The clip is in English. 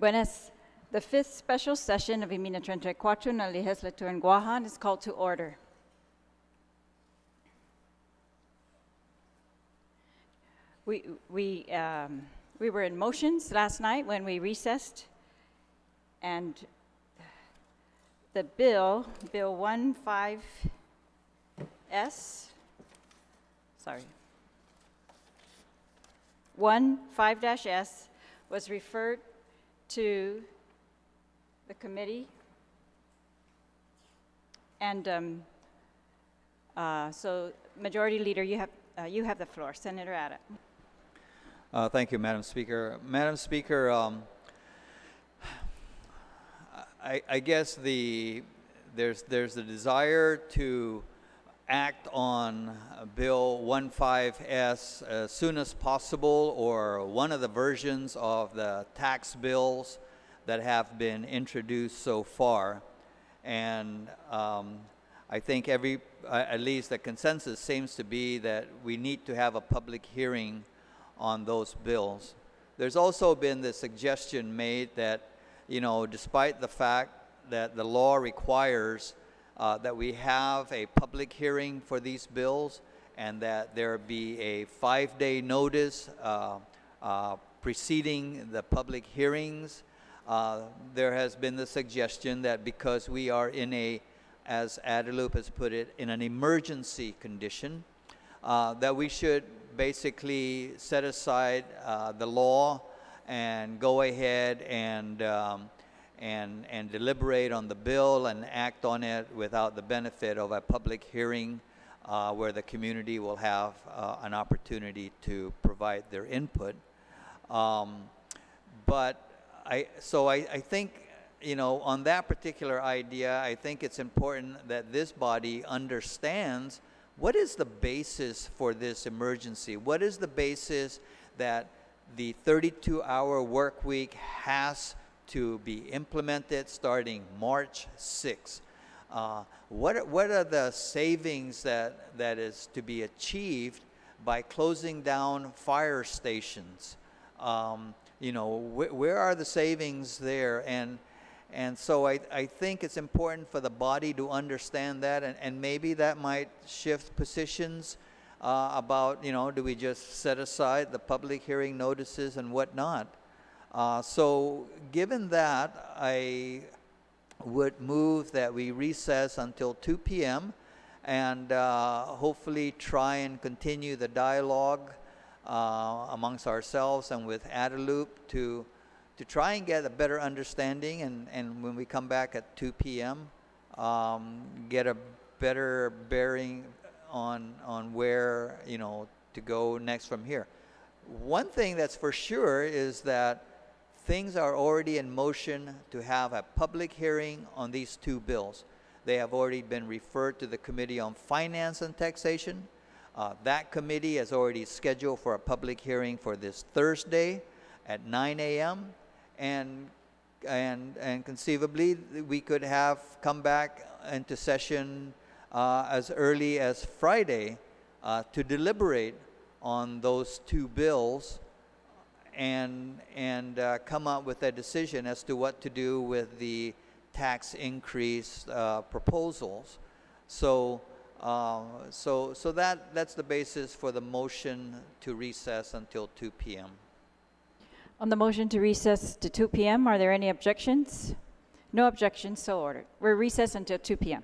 Buenas. The fifth special session of Imina 34 na Liheslaturan Guåhan is called to order. We were in motions last night when we recessed, and the Bill 15S, 15-S was referred to the committee, and so Majority Leader, you have the floor. Senator Ada. Thank you, Madam Speaker. Madam Speaker, I guess there's the desire to act on Bill 15S as soon as possible, or one of the versions of the tax bills that have been introduced so far. And I think at least the consensus seems to be that we need to have a public hearing on those bills. There's also been the suggestion made that, despite the fact that the law requires that we have a public hearing for these bills, and that there be a 5-day notice preceding the public hearings, there has been the suggestion that because we are in as Adelup has put it, in an emergency condition, that we should basically set aside the law and go ahead and deliberate on the bill and act on it without the benefit of a public hearing where the community will have an opportunity to provide their input. But I think, on that particular idea, I think it's important that this body understands what is the basis for this emergency. What is the basis that the 32-hour work week has to be implemented starting March 6th? What are the savings that is to be achieved by closing down fire stations? Where are the savings there? And so I think it's important for the body to understand that, and maybe that might shift positions about, do we just set aside the public hearing notices and whatnot? So given that, I would move that we recess until 2 p.m. and hopefully try and continue the dialogue amongst ourselves and with Adelup to try and get a better understanding, and when we come back at 2 p.m., get a better bearing on where, to go next from here. One thing that's for sure is that things are already in motion to have a public hearing on these two bills. They have already been referred to the Committee on Finance and Taxation. That committee has already scheduled for a public hearing for this Thursday at 9 a.m. And conceivably, we could have come back into session as early as Friday to deliberate on those two bills and come up with a decision as to what to do with the tax increase proposals. So that's the basis for the motion to recess until 2 p.m. On the motion to recess to 2 p.m., are there any objections? No objections, so ordered. We're recessed until 2 p.m.